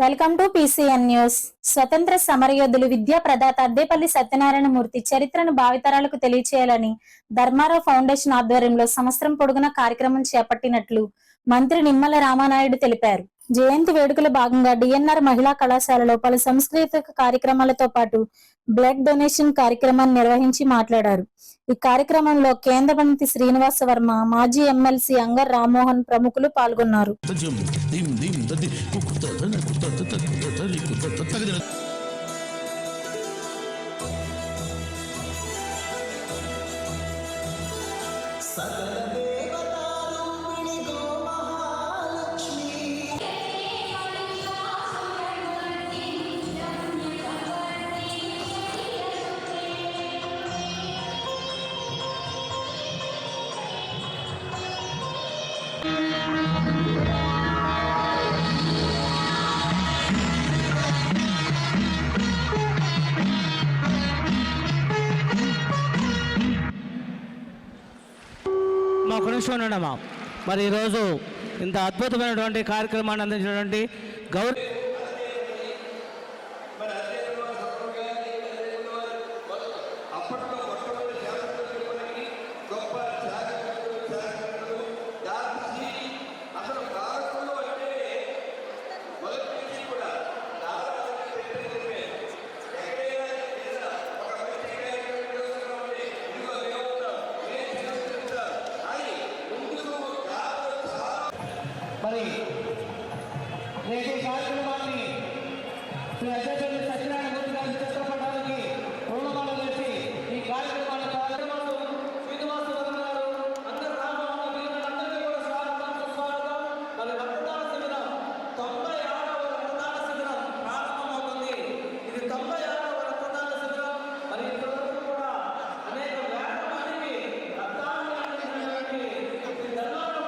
Welcome to PCN news. స్వతంత్ర సమరయోధులు విద్యా ప్రదాత అద్దేపల్లి సత్యనారాయణ మూర్తి చరిత్రను భావితరాలకు తెలియచేయాలని ధర్మారావు ఫౌండేషన్ ఆధ్వర్యంలో సంవత్సరం పొడుగునా కార్యక్రమం చేపట్టినట్లు మంత్రి నిమ్మల రామానాయుడు తెలిపారు. జయంతి వేడుకల భాగంగా DNR మహిళా కళాశాలలో పలు సాంస్కృతిక కార్యక్రమాలతో పాటు బ్లడ్ డొనేషన్ కార్యక్రమాన్ని నిర్వహించి మాట్లాడారు. ఈ కార్యక్రమంలో కేంద్ర మంత్రి శ్రీనివాస వర్మ, మాజీ ఎమ్మెల్సీ అంగర్ రామ్మోహన్ ప్రముఖులు పాల్గొన్నారు. మా కొనిషన్ ఉండమా మరి ఈరోజు ఇంత అద్భుతమైనటువంటి కార్యక్రమాన్ని అందించినటువంటి గౌరవ మరి నేటి కార్యక్రమాన్ని శ్రీ అద్దేపల్లి సత్యనారాయణ మూర్తి గారి చిత్రపటానికి పూలమాల వేసి ఈ కార్యక్రమాన్ని శ్రీనివాస వర్మ గారు అందరూ అందరికీ కూడా స్వాగతం. మరి రక్తదాన శిబిరం 96వ రక్తదాన శిబిరం ప్రారంభమవుతుంది. ఇది 96వ రక్తదాన శిబిరం. మరి ఇంతవరకు కూడా అనేక వేల మందికి రక్తాన్ని అందించినటువంటి శ్రీ ధర్మారావు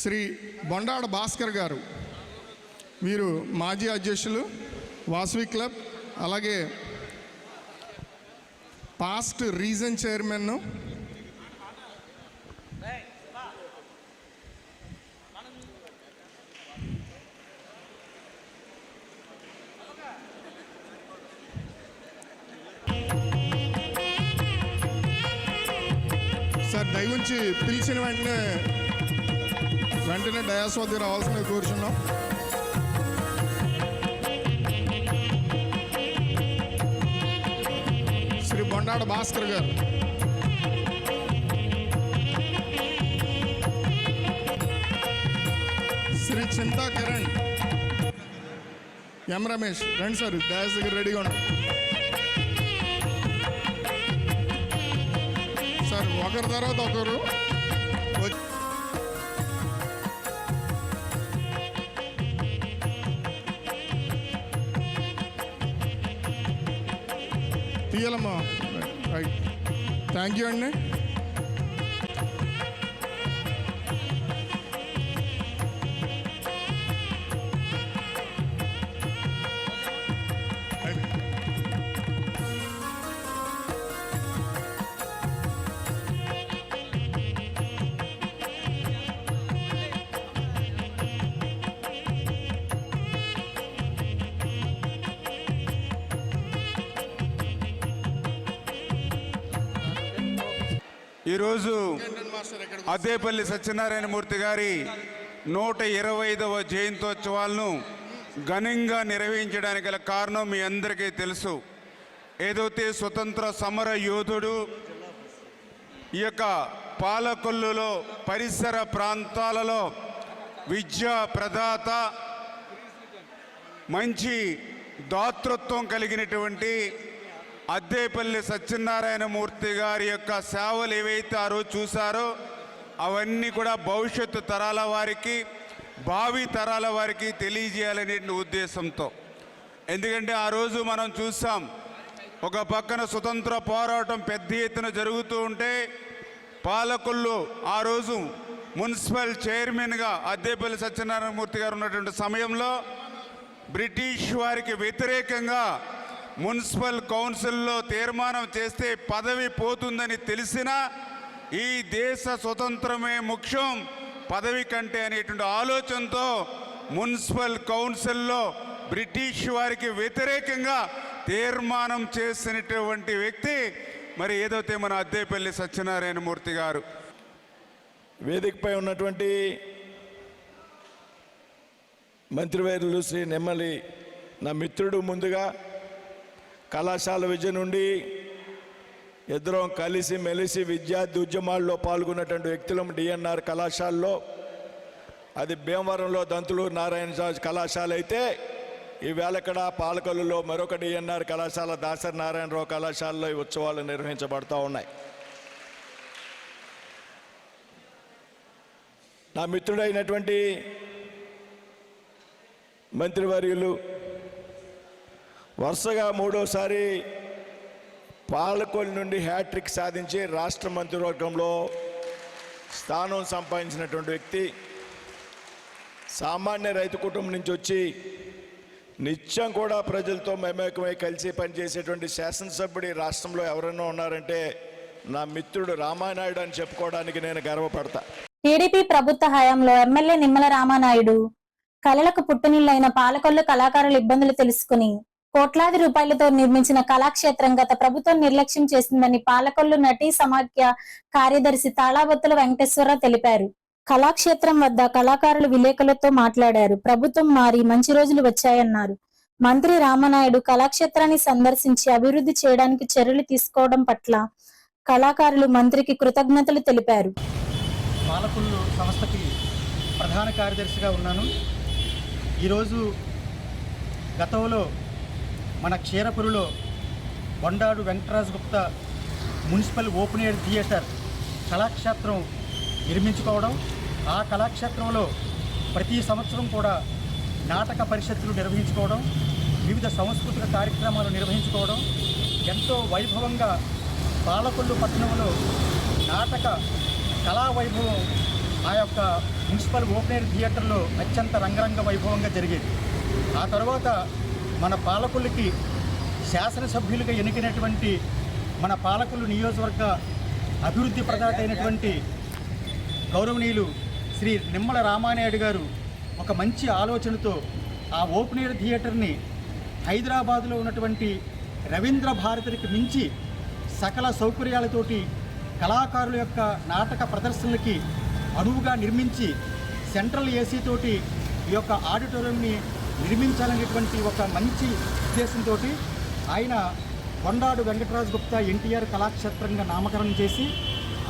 శ్రీ బొండాడ భాస్కర్ గారు, వీరు మాజీ అధ్యక్షులు వాసవి క్లబ్, అలాగే పాస్ట్ రీజన్ చైర్మన్. సార్ దయవుంచి పిలిచిన వెంటనే డయాస్ వద్దకు రావాల్సిన కోరుచున్నాం. శ్రీ బొండాడ భాస్కర్ గారు, శ్రీ చింతా కిరణ్, ఎం రమేష్ రండి సార్, డయాస్ దగ్గర రెడీగా ఉండండి సార్. ఒకరి తర్వాత ఒకరు తీయాలమ్మా. రైట్, థ్యాంక్ యూ అండి. ఈరోజు అద్దేపల్లి సత్యనారాయణ మూర్తి గారి 125వ జయంతోత్సవాలను ఘనంగా నిర్వహించడానికి గల కారణం మీ అందరికీ తెలుసు. ఏదైతే స్వతంత్ర సమర యోధుడు ఈ యొక్క పాలకొల్లులో పరిసర ప్రాంతాలలో విద్యా ప్రదాత, మంచి దాతృత్వం కలిగినటువంటి అద్దేపల్లి సత్యనారాయణ మూర్తి గారి యొక్క సేవలు ఏవైతే ఆ రోజు చూసారో అవన్నీ కూడా భవిష్యత్తు తరాల వారికి భావి తరాల వారికి తెలియజేయాలనే ఉద్దేశంతో. ఎందుకంటే ఆ రోజు మనం చూసాం, ఒక పక్కన స్వతంత్ర పోరాటం పెద్ద ఎత్తున జరుగుతూ ఉంటే పాలకులు ఆ రోజు మున్సిపల్ చైర్మన్గా అద్దేపల్లి సత్యనారాయణ మూర్తి గారు ఉన్నటువంటి సమయంలో బ్రిటిష్ వారికి వ్యతిరేకంగా మున్సిపల్ కౌన్సిల్లో తీర్మానం చేస్తే పదవి పోతుందని తెలిసినా ఈ దేశ స్వతంత్రమే ముఖ్యం పదవి కంటే అనేటువంటి ఆలోచనతో మున్సిపల్ కౌన్సిల్లో బ్రిటిష్ వారికి వ్యతిరేకంగా తీర్మానం చేసినటువంటి వ్యక్తి మరి ఏదైతే మన అద్దేపల్లి సత్యనారాయణ మూర్తి గారు. వేదికపై ఉన్నటువంటి మంత్రివర్యులు శ్రీ నెమ్మలి నా మిత్రుడు, ముందుగా కళాశాల విద్య నుండి ఇద్దరం కలిసి మెలిసి విద్యార్థి ఉద్యమాల్లో పాల్గొన్నటువంటి వ్యక్తులం. డిఎన్ఆర్ కళాశాలలో, అది భీమవరంలో దంతులు నారాయణరాజు కళాశాల అయితే, ఈవేళ ఇక్కడ పాలకొల్లులో మరొక డిఎన్ఆర్ కళాశాల దాసరి నారాయణరావు కళాశాలలో ఈ ఉత్సవాలు నిర్వహించబడుతూ ఉన్నాయి. నా మిత్రుడైనటువంటి మంత్రివర్యులు వరుసగా మూడోసారి పాలకొల్లు నుండి హ్యాట్రిక్ సాధించి రాష్ట్ర మంత్రివర్గంలో స్థానం సంపాదించినటువంటి వ్యక్తి. సామాన్య రైతు కుటుంబం నుంచి వచ్చి నిత్యం కూడా ప్రజలతో మమేకమై కలిసి పనిచేసేటువంటి శాసనసభ్యుడు ఈ రాష్ట్రంలో ఎవరైనా ఉన్నారంటే నా మిత్రుడు రామానాయుడు అని చెప్పుకోవడానికి నేను గర్వపడతా. టీడీపీ ప్రభుత్వ హయాంలో ఎమ్మెల్యే నిమ్మల రామానాయుడు కళలకు పుట్టునిల్లైన పాలకొల్లు కళాకారుల ఇబ్బందులు తెలుసుకుని కోట్లాది రూపాయలతో నిర్మించిన కళాక్షేత్రం గత ప్రభుత్వం నిర్లక్ష్యం చేసిందని పాలకొల్లు నటీ సమాఖ్య కార్యదర్శి తాళాబొత్తుల వెంకటేశ్వరరావు తెలిపారు. కళాక్షేత్రం వద్ద కళాకారులు విలేకరులతో మాట్లాడారు. ప్రభుత్వం మారి మంచి రోజులు వచ్చాయన్నారు. మంత్రి రామానాయుడు కళాక్షేత్రాన్ని సందర్శించి అభివృద్ధి చేయడానికి చర్యలు తీసుకోవడం పట్ల కళాకారులు మంత్రికి కృతజ్ఞతలు తెలిపారు. పాలకొల్లు సంస్థకి ప్రధాన కార్యదర్శిగా ఉన్నాను. ఈరోజు గతంలో మన క్షీరపురిలో Bondadu Venkataraju Gupta municipal open air theatre కళాక్షేత్రం నిర్మించుకోవడం, ఆ కళాక్షేత్రంలో ప్రతి సంవత్సరం కూడా నాటక పరిషత్తులు నిర్వహించుకోవడం, వివిధ సాంస్కృతిక కార్యక్రమాలు నిర్వహించుకోవడం, ఎంతో వైభవంగా పాలకొల్లు పట్టణంలో నాటక కళా వైభవం ఆ యొక్క మున్సిపల్ ఓపెన్ ఎయిర్ థియేటర్లో అత్యంత రంగరంగ వైభవంగా జరిగేది. ఆ తర్వాత మన పాలకొల్లుకి శాసనసభ్యులుగా ఎన్నికైనటువంటి మన పాలకొల్లు నియోజకవర్గ అభివృద్ధి ప్రదాత అయినటువంటి గౌరవనీయులు శ్రీ నిమ్మల రామానాయుడు గారు ఒక మంచి ఆలోచనతో ఆ ఓపెన్ ఎయిర్ థియేటర్ని హైదరాబాదులో ఉన్నటువంటి రవీంద్ర భారతికి మించి సకల సౌకర్యాలతోటి కళాకారుల యొక్క నాటక ప్రదర్శనలకి అనువుగా నిర్మించి సెంట్రల్ ఏసీ తోటి ఈ యొక్క ఆడిటోరియంని నిర్మించాలనేటువంటి ఒక మంచి ఉద్దేశంతో ఆయన బొండాడు వెంకటరాజు గుప్తా ఎన్టీఆర్ కళాక్షేత్రంగా నామకరణం చేసి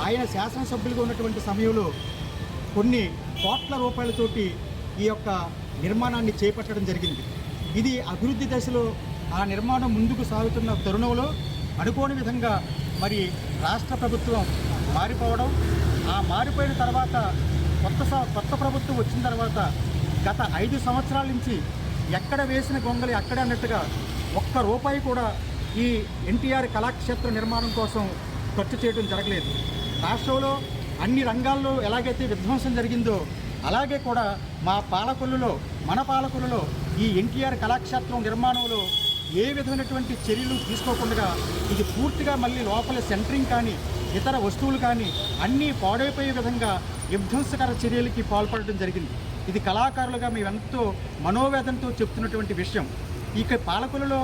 ఆయన శాసనసభ్యులుగా ఉన్నటువంటి సమయంలో కొన్ని కోట్ల రూపాయలతోటి ఈ యొక్క నిర్మాణాన్ని చేపట్టడం జరిగింది. ఇది అభివృద్ధి దశలో ఆ నిర్మాణం ముందుకు సాగుతున్న తరుణంలో అనుకోని విధంగా మరి రాష్ట్ర ప్రభుత్వం మారిపోవడం, ఆ మారిపోయిన తర్వాత కొత్త ప్రభుత్వం వచ్చిన తర్వాత గత 5 సంవత్సరాల నుంచి ఎక్కడ వేసిన గొంగలి అక్కడే అన్నట్టుగా ఒక్క రూపాయి కూడా ఈ ఎన్టీఆర్ కళాక్షేత్ర నిర్మాణం కోసం ఖర్చు చేయడం జరగలేదు. రాష్ట్రంలో అన్ని రంగాల్లో ఎలాగైతే విధ్వంసం జరిగిందో అలాగే కూడా మన పాలకొల్లులో ఈ ఎన్టీఆర్ కళాక్షేత్రం నిర్మాణంలో ఏ విధమైనటువంటి చర్యలు తీసుకోకుండా ఇది పూర్తిగా మళ్ళీ లోపల సెంటరింగ్ కానీ ఇతర వస్తువులు కానీ అన్నీ పాడైపోయే విధంగా విధ్వంసకర చర్యలకి పాల్పడడం జరిగింది. ఇది కళాకారులుగా మేము ఎంతో మనోవేదనతో చెప్తున్నటువంటి విషయం. ఇక పాలకొల్లులో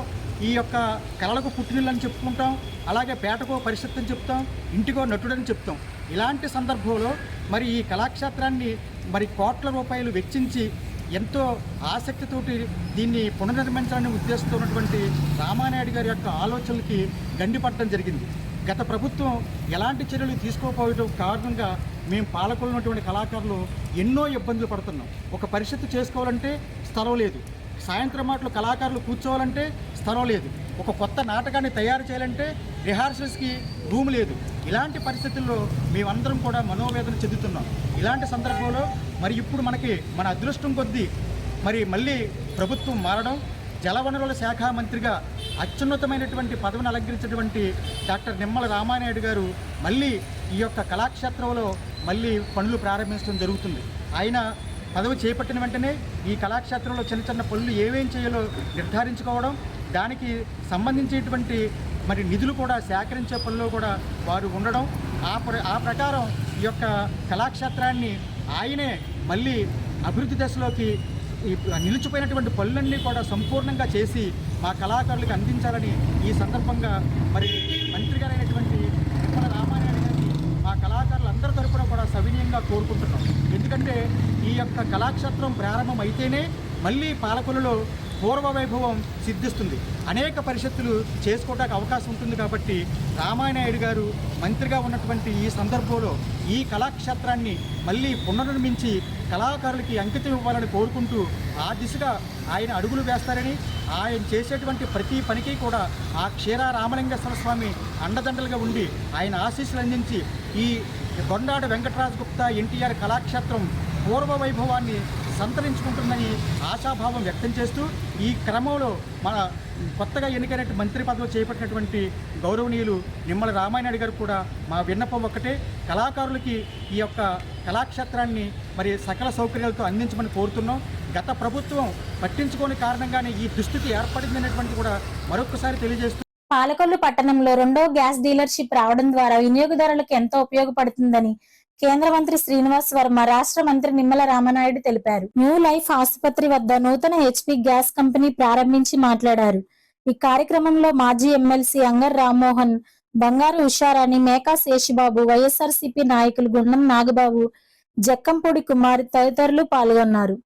ఈ యొక్క కళలకు పుట్టినిల్లని చెప్పుకుంటాం, అలాగే పేటకో పరిషత్ అని చెప్తాం, ఇంటికో నటుడని చెప్తాం. ఇలాంటి సందర్భంలో మరి ఈ కళాక్షేత్రాన్ని మరి కోట్ల రూపాయలు వెచ్చించి ఎంతో ఆసక్తితోటి దీన్ని పునర్నిర్మించాలనే ఉద్దేశంతో ఉన్నటువంటి రామానాయుడు గారి యొక్క ఆలోచనలకి గండిపడటం జరిగింది. గత ప్రభుత్వం ఎలాంటి చర్యలు తీసుకోకపోవడం కారణంగా మేము పాలకొల్లున్నటువంటి కళాకారులు ఎన్నో ఇబ్బందులు పడుతున్నాం. ఒక పరిషత్తు చేసుకోవాలంటే స్థలం లేదు, సాయంత్రం మాటలు కళాకారులు కూర్చోవాలంటే స్థలం లేదు, ఒక కొత్త నాటకాన్ని తయారు చేయాలంటే రిహార్సల్స్కి రూమ్ లేదు. ఇలాంటి పరిస్థితుల్లో మేమందరం కూడా మనోవేదన చెందుతున్నాం. ఇలాంటి సందర్భంలో మరి ఇప్పుడు మనకి మన అదృష్టం కొద్దీ మరి మళ్ళీ ప్రభుత్వం మారడం, జలవనరుల శాఖ మంత్రిగా అత్యున్నతమైనటువంటి పదవిని అలంకరించినటువంటి డాక్టర్ నిమ్మల రామానాయుడు గారు మళ్ళీ ఈ యొక్క కళాక్షేత్రంలో మళ్ళీ పనులు ప్రారంభించడం జరుగుతుంది. ఆయన పదవి చేపట్టిన వెంటనే ఈ కళాక్షేత్రంలో చిన్న చిన్న పనులు ఏమేం చేయాలో నిర్ధారించుకోవడం, దానికి సంబంధించేటువంటి మరి నిధులు కూడా సేకరించే పనిలో కూడా వారు ఉండడం, ఆ ప్రకారం ఈ యొక్క కళాక్షేత్రాన్ని ఆయనే మళ్ళీ అభివృద్ధి దశలోకి నిలిచిపోయినటువంటి పనులన్నీ కూడా సంపూర్ణంగా చేసి మా కళాకారులకు అందించాలని ఈ సందర్భంగా మరి మంత్రి గారైనటువంటి నిమ్మల రామానాయుడు గారిని మా కళాకారులందరి తరపున కూడా సవినీయంగా కోరుకుంటున్నాం. ఎందుకంటే ఈ యొక్క కళాక్షేత్రం ప్రారంభం అయితేనే మళ్ళీ పాలకొల్లులో పూర్వ వైభవం సిద్ధిస్తుంది. అనేక పరిషత్తులు చేసుకోవడానికి అవకాశం ఉంటుంది. కాబట్టి రామానాయుడు గారు మంత్రిగా ఉన్నటువంటి ఈ సందర్భంలో ఈ కళాక్షేత్రాన్ని మళ్ళీ పునర్నిర్మించి కళాకారులకి అంకితం ఇవ్వాలని కోరుకుంటూ ఆ దిశగా ఆయన అడుగులు వేస్తారని, ఆయన చేసేటువంటి ప్రతి పనికి కూడా ఆ క్షీర రామలింగేశ్వర స్వామి అండదండలుగా ఉండి ఆయన ఆశీస్సులు అందించి ఈ గొండాడ వెంకటరాజ గుప్తా ఎన్టీఆర్ కళాక్షేత్రం పూర్వ వైభవాన్ని సంతరించుకుంటుందని ఆశాభావం వ్యక్తం చేస్తూ ఈ క్రమంలో మన కొత్తగా ఎన్నికైన మంత్రి పదవి చేపట్టినటువంటి గౌరవనీయులు నిమ్మల రామానాయుడు గారు కూడా మా విన్నపం ఒక్కటే, కళాకారులకి ఈ యొక్క కళాక్షేత్రాన్ని మరి సకల సౌకర్యాలతో అందించమని కోరుతున్నాం. గత ప్రభుత్వం పట్టించుకోని కారణంగానే ఈ దుస్థితి ఏర్పడిందనేటువంటి కూడా మరొకసారి తెలియజేస్తూ పాలకొల్లు పట్టణంలో 2వ గ్యాస్ డీలర్షిప్ రావడం ద్వారా వినియోగదారులకు ఎంతో ఉపయోగపడుతుందని కేంద్ర మంత్రి శ్రీనివాస్ వర్మ, రాష్ట్ర మంత్రి నిమ్మల రామనాయుడు తెలిపారు. న్యూ లైఫ్ ఆసుపత్రి వద్ద నూతన HP గ్యాస్ కంపెనీ ప్రారంభించి మాట్లాడారు. ఈ కార్యక్రమంలో మాజీ ఎమ్మెల్సీ అంగర్ రామ్మోహన్, బంగారు ఉషారాణి, మేకా శేషిబాబు, వైఎస్ఆర్సీపీ నాయకులు గుండం నాగబాబు, జక్కంపూడి కుమార్ తదితరులు పాల్గొన్నారు.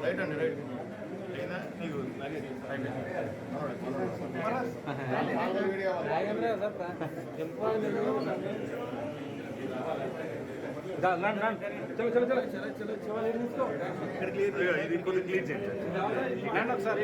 రైట్ అండి, రైట్. ఒకసారి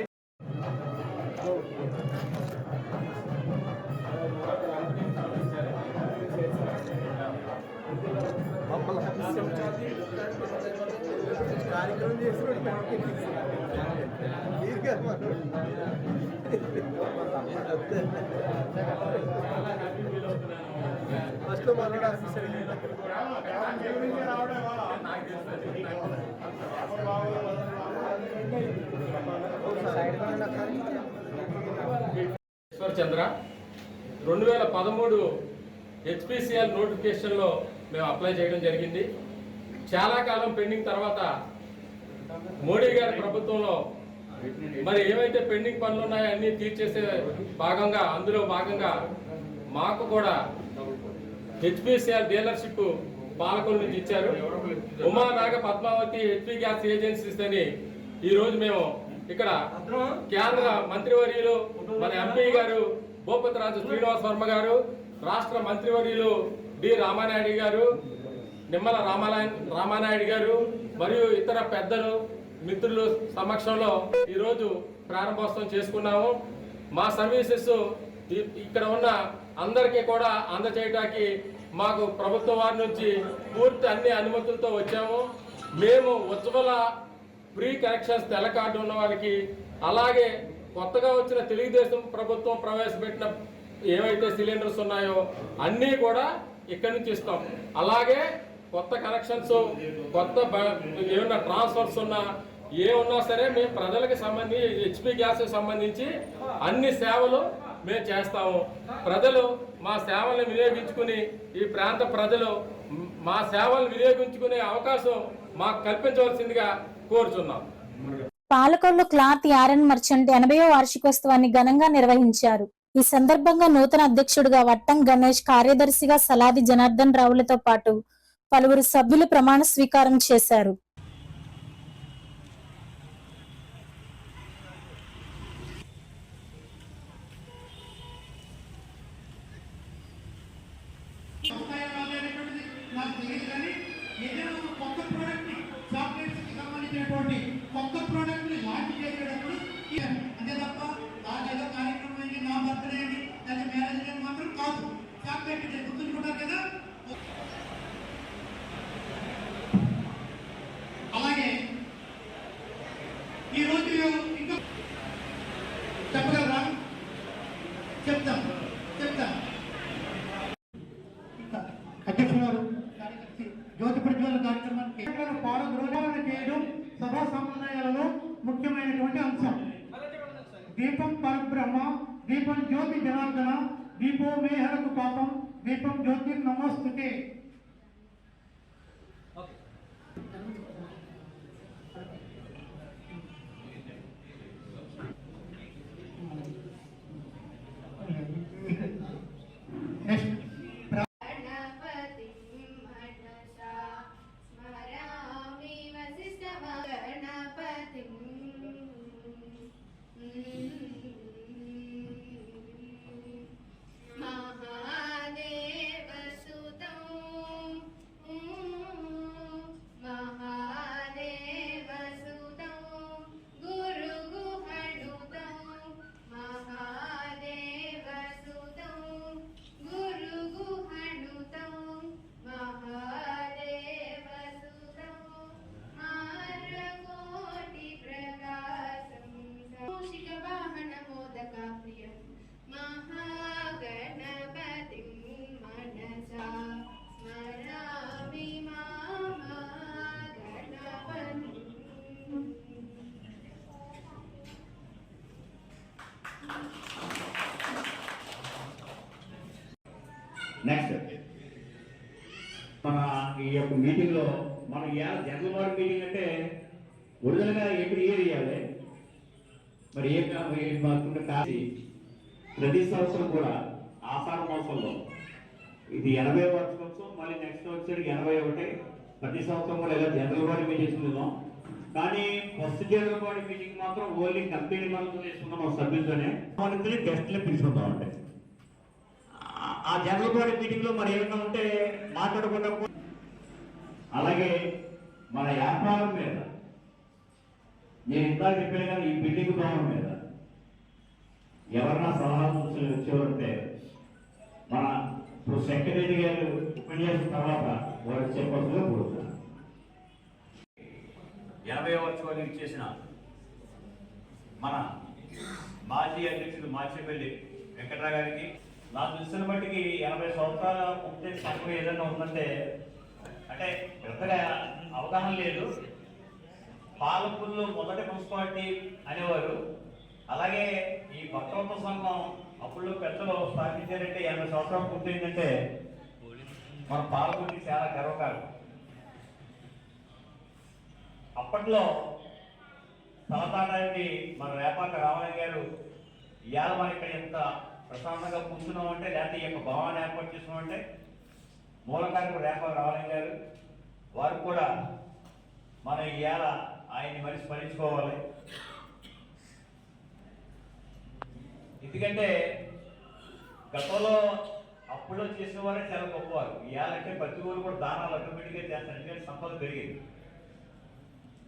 ఈశ్వర్ చంద్ర 2013 హెచ్పిసిఎల్ నోటిఫికేషన్లో మేము అప్లై చేయడం జరిగింది. చాలా కాలం పెండింగ్ తర్వాత మోడీ గారి ప్రభుత్వంలో మరి ఏవైతే పెండింగ్ పనులు ఉన్నాయో అన్నీ తీర్చేసే అందులో భాగంగా మాకు కూడా హెచ్పిసిఎల్ డీలర్షిప్ పాలకుల నుంచి ఇచ్చారు. ఉమా నాగ పద్మావతి హెచ్పి గ్యాస్ ఏజెన్సీస్ అని ఈరోజు మేము ఇక్కడ కేంద్ర మంత్రివర్యులు మన ఎంపీ గారు భూపతిరాజు శ్రీనివాస్ వర్మ గారు, రాష్ట్ర మంత్రివర్యులు డి రామానాయుడు గారు, నిమ్మల రామానాయుడు గారు మరియు ఇతర పెద్దలు మిత్రులు సమక్షంలో ఈరోజు ప్రారంభోత్సవం చేసుకున్నాము. మా సర్వీసెస్ ఇక్కడ ఉన్న అందరికీ కూడా అందజేయడానికి మాకు ప్రభుత్వం వారి నుంచి పూర్తి అన్ని అనుమతులతో వచ్చాము. మేము ఉజ్వల ఫ్రీ కనెక్షన్స్ తెల్ల కార్డు ఉన్న వాళ్ళకి, అలాగే కొత్తగా వచ్చిన తెలుగుదేశం ప్రభుత్వం ప్రవేశపెట్టిన ఏవైతే సిలిండర్స్ ఉన్నాయో అన్నీ కూడా ఇక్కడి నుంచి ఇస్తాం. అలాగే కొత్త కనెక్షన్స్, కొత్త ఏమన్నా ట్రాన్స్ఫర్స్ ఉన్నా ఏమున్నా సరే మేము ప్రజలకు సంబంధించి హెచ్పి గ్యాస్ సంబంధించి అన్ని సేవలు మేము చేస్తాము. ప్రజలు మా సేవలను వినియోగించుకుని, ఈ ప్రాంత ప్రజలు మా సేవలను వినియోగించుకునే అవకాశం మాకు కల్పించవలసిందిగా కోరుచున్నాం. పాలకొల్లు క్లాత్ యారన్ మర్చెంట్ 80వ వార్షికోత్సవాన్ని ఘనంగా నిర్వహించారు. ఈ సందర్భంగా నూతన అధ్యక్షుడిగా వట్టం గణేష్, కార్యదర్శిగా సలాది జనార్దన్ రావులతో పాటు పలువురు సభ్యులు ప్రమాణ స్వీకారం చేశారు. కొత్త ప్రోడక్ట్ ని లాంచ్ చేసేటప్పుడు అంతే తప్ప ఏదో కార్యక్రమం అయింది, నా బర్త్డే అని లేదా మ్యారేజ్ అని మాత్రం కాదు. చాక్లెట్ గుర్తుంచుకుంటారు కదా. అలాగే ఈరోజు ఇంకా చెప్పగలరా? చెప్తాం. అధ్యక్షుడు గారు, కార్యదర్శి జ్యోతి ప్రజ్వల కార్యక్రమానికి పాల్గొన చేయడం సభా సంప్రదాయాలలో ముఖ్యమైనటువంటి అంశం. దీపం పరబ్రహ్మ, దీపం జ్యోతి జనార్దన, దీపో మేహరకు పాపం, దీపం జ్యోతి నమోస్తుతే. నెక్స్ట్ మన ఈ యొక్క మీటింగ్లో మనం ఇవాళ జనరల్ బాడీ మీటింగ్ అంటే ఒరిజినల్గా ఎవ్రీ ఇయర్ ఇవ్వాలి. మరి ఏం మాత్రం కాదు, ప్రతి సంవత్సరం కూడా ఆషాఢ మాసంలో ఇది 80వ వార్షికోత్సవం, మళ్ళీ నెక్స్ట్ వచ్చేది 81. ప్రతి సంవత్సరం కూడా ఇలా జనరల్ బాడీ మీటింగ్స్ ఉన్నాం. కానీ ఫస్ట్ జనరల్ బాడీ మీటింగ్ మాత్రం ఓన్లీ కంపెనీ మనతో చేసుకున్నాం, మన సభ్యులతోనే మనకి గెస్ట్లే పిలుచుకుంటా ఉంటాయి. ఆ జనరల్ బాడీ మీటింగ్ లో మరి ఏమైనా ఉంటే మాట్లాడకుండా, అలాగే మన వ్యాపారం మీద నేను ఇంత చెప్పాను కానీ ఈ బిల్డింగ్ భవనం మీద ఎవరన్నా సలహా సూచనలు వచ్చేవారంటే మన ఇప్పుడు సెక్రటరీ గారు ఉపన్యాసం తర్వాత వారు చెప్పవలసిందిగా కోరుతున్నాను. 80వ వర్షాలు ఇచ్చేసిన మన మాజీ అధ్యక్షుడు మాచిపల్లి వెంకట్రావు గారికి నాకు తెలిసిన బట్టికి 80 సంవత్సరాల ముక్తి సంఘం ఏదైనా ఉందంటే అంటే పెద్దగా అవగాహన లేదు. పాలకుల్లో మొదటి మున్సిపాలిటీ అనేవారు. అలాగే ఈ భక్తవత్వ సంఘం అప్పుడు పెద్దలు స్థాపించారంటే 80 సంవత్సరాలు పూర్తయిందంటే మన పాలకుడికి చాలా గర్వకారం. అప్పట్లో తలతాటానికి మన రేపాక రామయ్య గారు ఇవాళ మన ఇక్కడ ఎంత ప్రశాంతంగా కూర్చున్నామంటే లేకపోతే ఈ యొక్క భావాన్ని ఏర్పాటు చేస్తున్నామంటే మూలకారికి రేపాక రామయ్య గారు వారు కూడా మన ఇవాళ ఆయన్ని మరి స్మరించుకోవాలి. ఎందుకంటే గతంలో అప్పుల్లో చేసిన వారే చాలా గొప్పవారు. ఇవాళంటే ప్రతి ఊరు కూడా దానాలు ఆటోమేటిక్గా చేస్తారు. ఎందుకంటే సంపద పెరిగింది.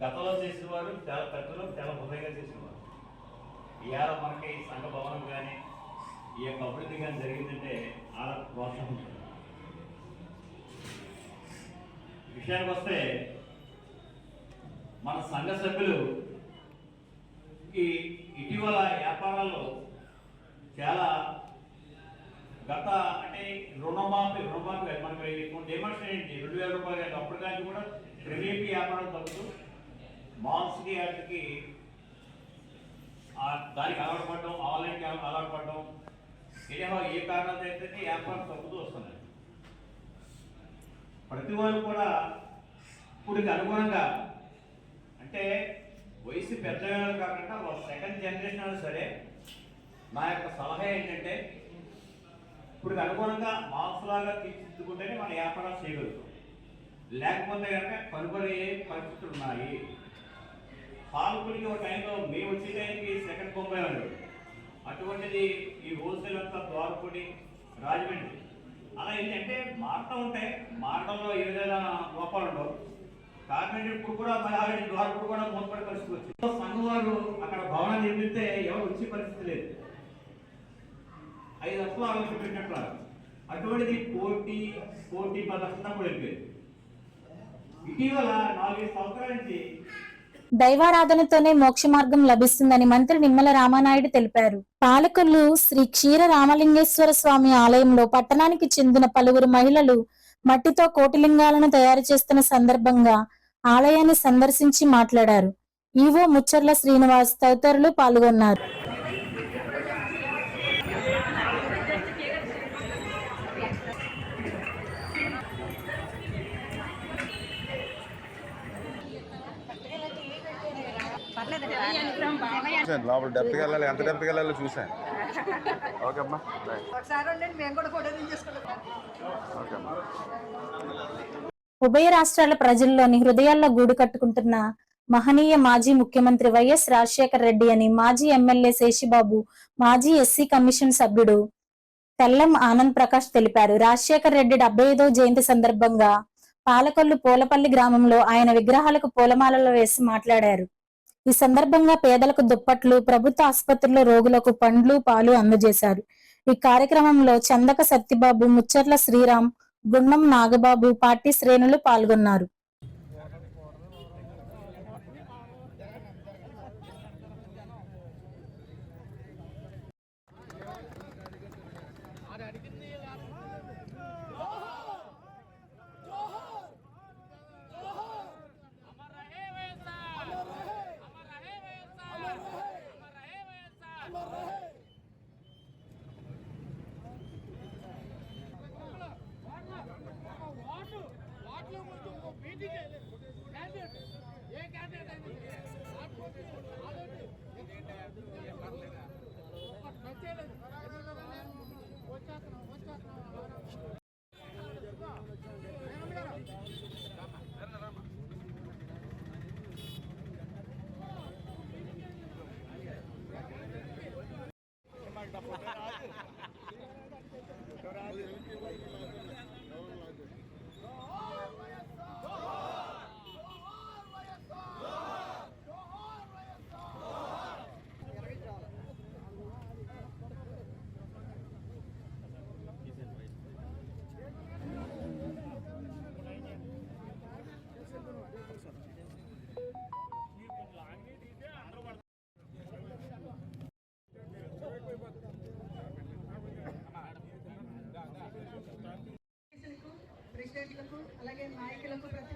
గతంలో చేసిన వారు చాలా పెద్దలు చాలా హృదయంగా చేసేవారు. ఇవాళ మనకి సంఘ భవనం కానీ ఈ యొక్క అభివృద్ధి కానీ జరిగిందంటే ఆ ప్రోత్సాహం. విషయానికి వస్తే మన సంఘ సభ్యులు ఈ ఇటీవల వ్యాపారాల్లో చాలా గత అంటే రుణమాఫీ మనకి డిమాండ్స్ ఏంటి 2000 రూపాయలు అప్పుడు కానీ కూడా ప్రైవేట్ వ్యాపారం తగ్గుతూ మాల్స్కి వాటికి దానికి అలవాటు పడడం, ఆన్లైన్కి అలవాటు పడడం, ఇదేమో ఏ కారణాలు అయితే వ్యాపారం తగ్గుతూ వస్తున్నాయి. ప్రతి వారు కూడా ఇప్పటికి అనుగుణంగా అంటే వయసు పెద్దవాళ్ళు కాకుండా సెకండ్ జనరేషన్ అయినా సరే నా యొక్క సలహా ఏంటంటే ఇప్పుడు అనుగుణంగా మాల్స్ లాగా తీర్చిదిద్దుకుంటేనే మన వ్యాపారాలు చేయగలుగుతాం. లేకపోతే కనుక కనుగొనే పరిస్థితులు ఉన్నాయి. పాలకులకి ఒక టైంలో మేము వచ్చే టైంకి సెకండ్ బొంబాయి అన్నాడు. అటువంటిది ఈ హోల్సేల్ అంతా ద్వారపూడి రాజమండ్రి అలా ఏంటంటే మారుతూ ఉంటాయి. మారడంలో ఏ విధంగా లోపాలు ఉండవు. కాకినాడ ఇప్పుడు కూడా ఆల్రెడీ ద్వారపూడి కూడా మూతపడే పరిస్థితి వచ్చింది. సంఘం వారు అక్కడ భవనం నిర్మిస్తే ఎవరు వచ్చే పరిస్థితి లేదు. 5 లక్షలు 6 లక్షలు పెట్టినట్లు అటువంటిది కోటి 10 లక్షల కూడా వెళ్ళిపోయింది. ఇటీవల 4 సంవత్సరాల నుంచి దైవారాధనతోనే మోక్ష మార్గం లభిస్తుందని మంత్రి నిమ్మల రామానాయుడు తెలిపారు. పాలకొల్లు శ్రీ క్షీర రామలింగేశ్వర స్వామి ఆలయంలో పట్టణానికి చెందిన పలువురు మహిళలు మట్టితో కోటిలింగాలను తయారు చేస్తున్న సందర్భంగా ఆలయాన్ని సందర్శించి మాట్లాడారు. ఈవో ముచ్చర్ల శ్రీనివాస్ తదితరులు పాల్గొన్నారు. లోపల డెప్త్కి వెళ్ళాలి, ఎంత డెప్త్కి వెళ్ళాలో చూసాను. ఓకే అమ్మా, ఓకే అమ్మా. ఉభయ రాష్ట్రాల ప్రజల్లోని హృదయాల్లో గూడు కట్టుకుంటున్న మహనీయ మాజీ ముఖ్యమంత్రి వైఎస్ రాజశేఖర్ రెడ్డి అని మాజీ ఎమ్మెల్యే శేషిబాబు, మాజీ ఎస్సీ కమిషన్ సభ్యుడు తెల్లం ఆనంద్ ప్రకాష్ తెలిపారు. రాజశేఖర్ రెడ్డి 75వ జయంతి సందర్భంగా పాలకొల్లు పూలపల్లి గ్రామంలో ఆయన విగ్రహాలకు పూలమాలలు వేసి మాట్లాడారు. ఈ సందర్భంగా పేదలకు దుప్పట్లు, ప్రభుత్వ ఆసుపత్రుల్లో రోగులకు పండ్లు, పాలు అందజేశారు. ఈ కార్యక్రమంలో చందక సత్యబాబు, ముచ్చర్ల శ్రీరామ్, గుండం నాగబాబు, పార్టీ శ్రేణులు పాల్గొన్నారు.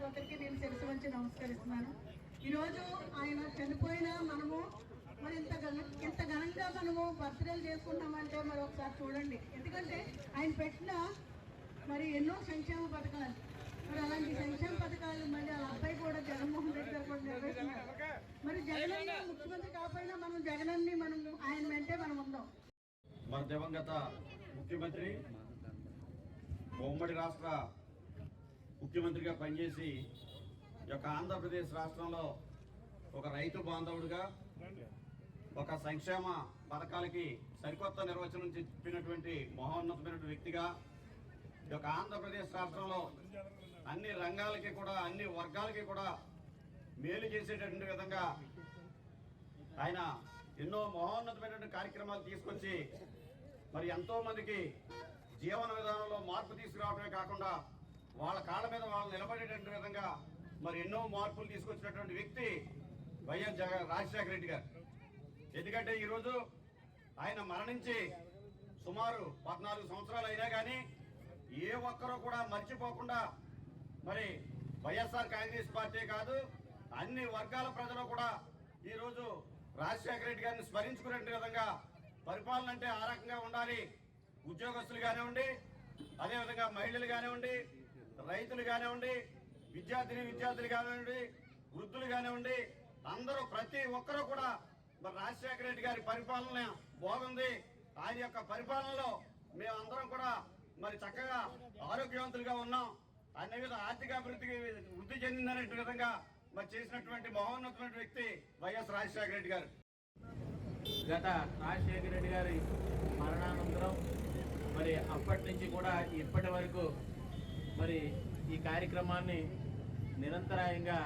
ఒక్కరికి నేను శిరస్సు వంచి నమస్కరిస్తున్నాను. ఈరోజు ఆయన చనిపోయినా మనము మరి ఇంత ఘనంగా మనము బర్త్డేలు చేసుకుంటామంటే మరి ఒకసారి చూడండి. ఎందుకంటే ఆయన పెట్టిన మరి ఎన్నో సంక్షేమ పథకాలు, మరి అలాంటి సంక్షేమ పథకాలు మళ్ళీ వాళ్ళ అబ్బాయి కూడా జగన్మోహన్ రెడ్డి గారు కూడా నెరవేరుస్తున్నారు. మరి జగనన్న ముఖ్యమంత్రి కాకపోయినా మనం జగనన్ని మనం ఆయన వెంటే మనం ఉందాం. మన దివంగత ముఖ్యమంత్రి ఉమ్మడి రాష్ట్ర ముఖ్యమంత్రిగా పనిచేసి ఈ యొక్క ఆంధ్రప్రదేశ్ రాష్ట్రంలో ఒక రైతు బాంధవుడిగా, ఒక సంక్షేమ పథకాలకి సరికొత్త నిర్వచనం చెప్పినటువంటి మహోన్నతమైనటువంటి వ్యక్తిగా ఈ యొక్క ఆంధ్రప్రదేశ్ రాష్ట్రంలో అన్ని రంగాలకి కూడా, అన్ని వర్గాలకి కూడా మేలు చేసేటటువంటి విధంగా ఆయన ఎన్నో మహోన్నతమైనటువంటి కార్యక్రమాలు తీసుకొచ్చి మరి ఎంతో మందికి జీవన విధానంలో మార్పు తీసుకురావడమే కాకుండా వాళ్ళ కాళ్ళ మీద వాళ్ళు నిలబడేటటువంటి విధంగా మరి ఎన్నో మార్పులు తీసుకొచ్చినటువంటి వ్యక్తి వైఎస్ రాజశేఖర రెడ్డి గారు. ఎందుకంటే ఈరోజు ఆయన మరణించి సుమారు 14 సంవత్సరాలు అయినా కానీ ఏ ఒక్కరూ కూడా మర్చిపోకుండా మరి వైఎస్ఆర్ కాంగ్రెస్ పార్టీ కాదు, అన్ని వర్గాల ప్రజలు కూడా ఈరోజు రాజశేఖర రెడ్డి గారిని స్మరించుకునే విధంగా పరిపాలన అంటే ఆ రకంగా ఉండాలి. ఉద్యోగస్తులు కానివ్వండి, అదేవిధంగా మహిళలు కానివ్వండి, రైతులు కానివ్వండి, విద్యార్థులు కానివ్వండి, వృద్ధులు కానివ్వండి, అందరూ ప్రతి ఒక్కరూ కూడా మరి రాజశేఖర రెడ్డి గారి పరిపాలన బాగుంది. ఆయన యొక్క పరిపాలనలో మేమందరం కూడా మరి చక్కగా ఆరోగ్యవంతులుగా ఉన్నాం, అన్ని విధంగా ఆర్థిక వృద్ధి చెందిందనే విధంగా మరి చేసినటువంటి మహోన్నతమైన వ్యక్తి వైఎస్ రాజశేఖర రెడ్డి గారు. గత రాజశేఖర రెడ్డి గారి మరణానంతరం మరి అప్పటి నుంచి కూడా ఇప్పటి వరకు మరి ఈ కార్యక్రమాన్ని నిరంతరాయంగా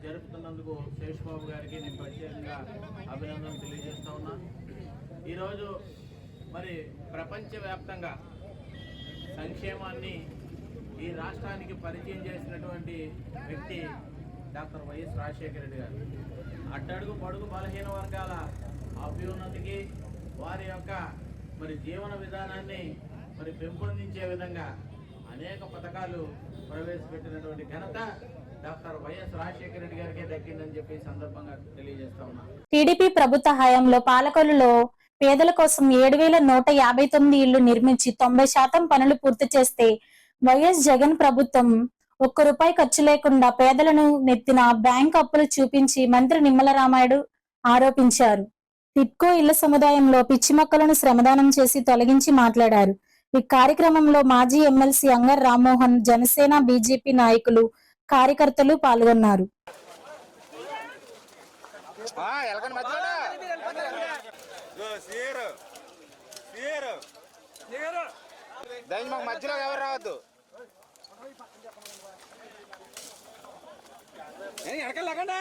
జరుపుతున్నందుకు శేషబాబు గారికి నేను ప్రత్యేకంగా అభినందనలు తెలియజేస్తా ఉన్నా. ఈరోజు మరి ప్రపంచవ్యాప్తంగా సంక్షేమాన్ని ఈ రాష్ట్రానికి పరిచయం చేసినటువంటి వ్యక్తి డాక్టర్ వైఎస్ రాజశేఖర రెడ్డి గారు. అట్టడుగు పొడుగు బలహీన వర్గాల అభ్యున్నతికి, వారి యొక్క మరి జీవన విధానాన్ని మరి పెంపొందించే విధంగా అనేక పథకాలు ప్రవేశపెట్టినటువంటి ఘనత డాక్టర్ వైఎస్ రాజశేఖర రెడ్డి గారికి దక్కిందని చెప్పి సందర్భంగా తెలియజేస్తా ఉన్నా. టీడీపీ ప్రభుత్వ హయాంలో పాలకొల్లులో పేదల కోసం 7,159 ఇళ్లు నిర్మించి 90% పనులు పూర్తి చేస్తే వైఎస్ జగన్ ప్రభుత్వం ₹1 ఖర్చు లేకుండా పేదలను నెత్తిన బ్యాంక్ అప్పులు చూపించి మంత్రి నిమ్మల రామాయుడు ఆరోపించారు. టిట్కో ఇళ్ల సముదాయంలో పిచ్చి మొక్కలను శ్రమదానం చేసి తొలగించి మాట్లాడారు. ఈ కార్యక్రమంలో మాజీ ఎమ్మెల్సీ అంగర్ రామ్మోహన్, జనసేన, బీజేపీ నాయకులు, కార్యకర్తలు పాల్గొన్నారు. మధ్యలో ఎవరు రావద్దు. ఎక్కడలేకండి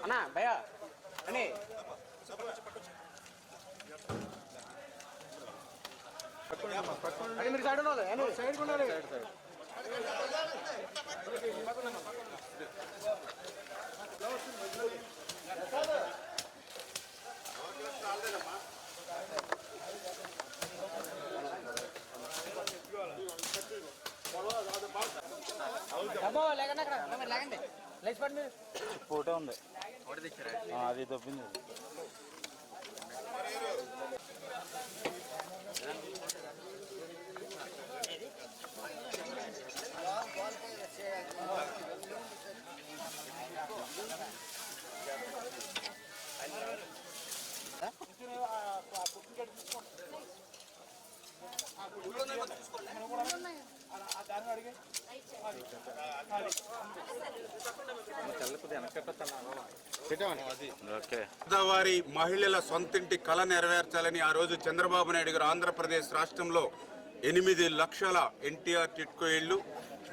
అన్నా భయ్యా అని మీరు సైడ్ ఉండాలి సైడ్ ఉండాలి లేకండి లేచిపడి ఫోటో ఉంది అది తప్పింది పేదవారి మహిళల సొంతింటి కళ నెరవేర్చాలని ఆ రోజు చంద్రబాబు నాయుడు గారు ఆంధ్రప్రదేశ్ రాష్ట్రంలో 8 లక్షల ఎన్టీఆర్ టిట్కో ఇళ్లు,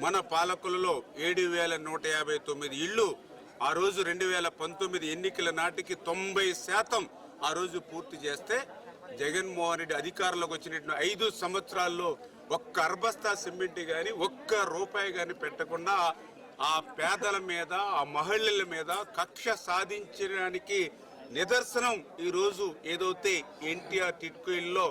మన పాలకులలో 7,159 ఇళ్లు ఆ రోజు 2019 ఎన్నికల నాటికి 90% ఆ రోజు పూర్తి చేస్తే జగన్మోహన్ రెడ్డి అధికారంలోకి వచ్చినటువంటి 5 సంవత్సరాల్లో ఒక్క అర్బస్తా సిమెంట్ కానీ ఒక్క రూపాయి కానీ పెట్టకుండా ఆ పేదల మీద ఆ మహిళల మీద కక్ష సాధించడానికి నిదర్శనం ఈరోజు ఏదైతే ఎన్టీఆర్ టిట్కో ఇళ్లలో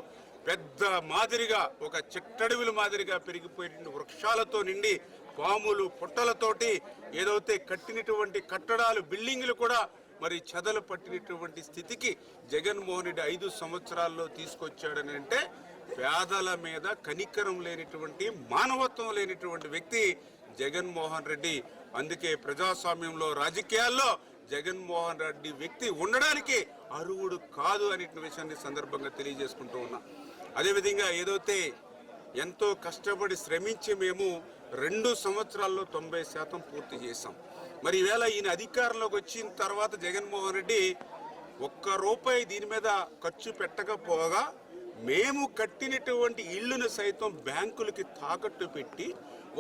పెద్ద మాదిరిగా ఒక చిట్టడవిల మాదిరిగా పెరిగిపోయిన వృక్షాలతో నిండి పాములు పుట్టలతోటి ఏదైతే కట్టినటువంటి కట్టడాలు బిల్డింగులు కూడా మరి చెదలు పట్టినటువంటి స్థితికి జగన్మోహన్ రెడ్డి 5 సంవత్సరాల్లో తీసుకొచ్చాడని అంటే పేదల మీద కనికరం లేనిటువంటి మానవత్వం లేనిటువంటి వ్యక్తి జగన్మోహన్ రెడ్డి. అందుకే ప్రజాస్వామ్యంలో రాజకీయాల్లో జగన్మోహన్ రెడ్డి వ్యక్తి ఉండడానికి అర్హుడు కాదు అనే విషయాన్ని సందర్భంగా తెలియజేసుకుంటూ ఉన్నా. అదేవిధంగా ఏదైతే ఎంతో కష్టపడి శ్రమించి మేము 2 సంవత్సరాల్లో 90% పూర్తి చేశాం. మరి ఈవేళ ఈయన అధికారంలోకి వచ్చిన తర్వాత జగన్మోహన్ రెడ్డి ఒక్క రూపాయి దీని మీద ఖర్చు పెట్టకపోగా మేము కట్టినటువంటి ఇళ్లను సైతం బ్యాంకులకి తాకట్టు పెట్టి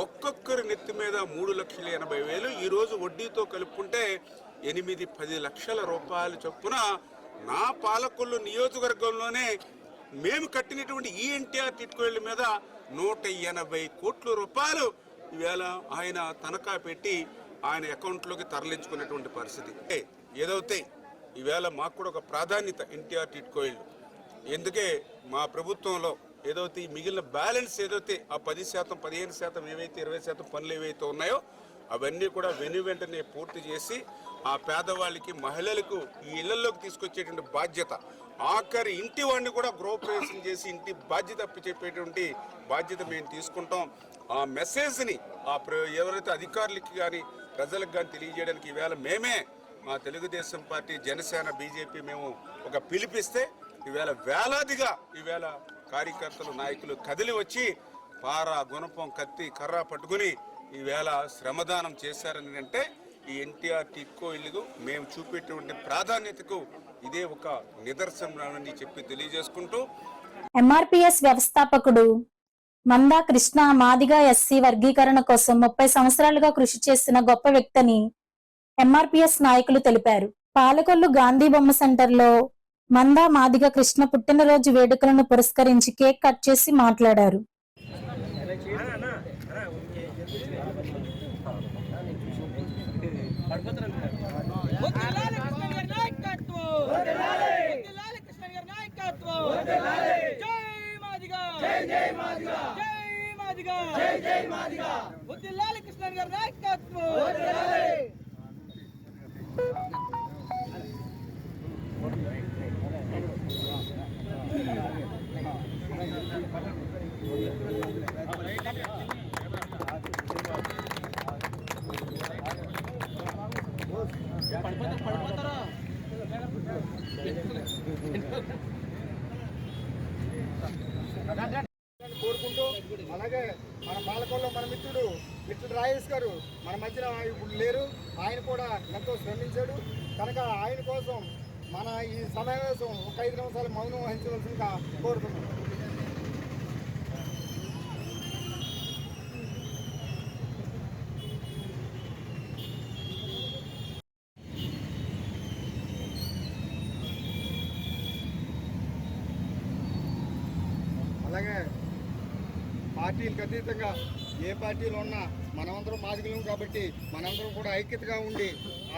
ఒక్కొక్కరి నెత్తి మీద 3,80,000 ఈరోజు వడ్డీతో కలుపుకుంటే 8-10 లక్షల రూపాయల చొప్పున నా పాలకొల్లు నియోజకవర్గంలోనే మేము కట్టినటువంటి ఈ ఎన్టీఆర్ టిట్కో ఇళ్ల మీద 180 కోట్ల రూపాయలు ఈవేళ ఆయన తనఖా పెట్టి ఆయన అకౌంట్లోకి తరలించుకున్నటువంటి పరిస్థితి. ఏదైతే ఈవేళ మాకు కూడా ఒక ప్రాధాన్యత ఎన్టీఆర్ టిట్కో ఇళ్ళు. ఎందుకే మా ప్రభుత్వంలో ఏదైతే మిగిలిన బ్యాలెన్స్ ఏదైతే ఆ 10%, 15% ఏవైతే 20% పనులు ఏవైతే ఉన్నాయో అవన్నీ కూడా వెంటనే పూర్తి చేసి ఆ పేదవాళ్ళకి మహిళలకు ఈ ఇళ్లలోకి తీసుకొచ్చేటువంటి బాధ్యత, ఆఖరి ఇంటి వాడిని కూడా గృహప్రవేశం చేసి ఇంటి బాధ్యత చెప్పేటువంటి బాధ్యత మేము తీసుకుంటాం. ఆ మెసేజ్ని ఎవరైతే అధికారులకి కానీ ప్రజలకు కానీ తెలియజేయడానికి ఈవేళ మేమే మా తెలుగుదేశం పార్టీ, జనసేన, బీజేపీ మేము ఒక పిలిపిస్తే ఈవేళ వేలాదిగా ఈవేళ కార్యకర్తలు, నాయకులు కదిలి వచ్చి పార, గుణపం, కత్తి, కర్ర పట్టుకుని ఈవేళ శ్రమదానం చేశారని అంటే ఈ ఎన్టీఆర్ టిట్కో ఇల్లు మేము చూపేటువంటి ప్రాధాన్యతకు ఇదే ఒక నిదర్శనం చెప్పి తెలియజేసుకుంటూ ఎంఆర్పిఎస్ వ్యవస్థాపకుడు మందా కృష్ణ మాదిగ ఎస్సీ వర్గీకరణ కోసం 30 సంవత్సరాలుగా కృషి చేస్తున్న గొప్ప వ్యక్తిని ఎంఆర్పిఎస్ నాయకులు తెలిపారు. పాలకొల్లు గాంధీ బొమ్మ సెంటర్లో మందా మాదిగ కృష్ణ పుట్టినరోజు వేడుకలను పురస్కరించి కేక్ కట్ చేసి మాట్లాడారు. కోరుకుంటూ, అలాగే మన పాలకొల్లో మన మిత్రుడు రాజేష్ గారు మన మధ్యన ఇప్పుడు లేరు. ఆయన కూడా ఎంతో శ్రమించాడు కనుక ఆయన కోసం మన ఈ సమావేశం ఒక 5 నిమిషాలు మౌనం వహించవలసిందిగా కోరుతున్నాం. అలాగే పార్టీలకు అతీతంగా ఏ పార్టీలో ఉన్నా మనమందరం మాదిగలం కాబట్టి మనందరం కూడా ఐక్యతగా ఉండి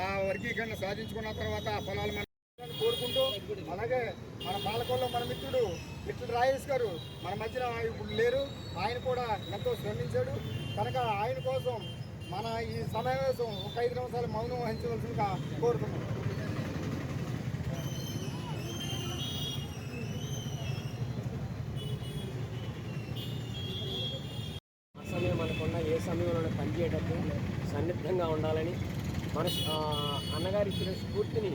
ఆ వర్గీకరణ సాధించుకున్న తర్వాత ఆ ఫలాలు మనం కోరుకుంటూ, అలాగే మన పాలకొల్లో మన మిత్రుడు రాజేష్ గారు మన మధ్యన ఇప్పుడు లేరు. ఆయన కూడా ఎంతో శ్రమించాడు కనుక ఆయన కోసం మన ఈ సమావేశం ఒక 5 నిమిషాలు మౌనం వహించవలసిందిగా కోరుతున్నాం. సమయం అనుకున్నా ఏ సమయంలో పనిచేయటప్పుడు సన్నిద్ధంగా ఉండాలని మన అన్నగారి ఇచ్చిన స్ఫూర్తిని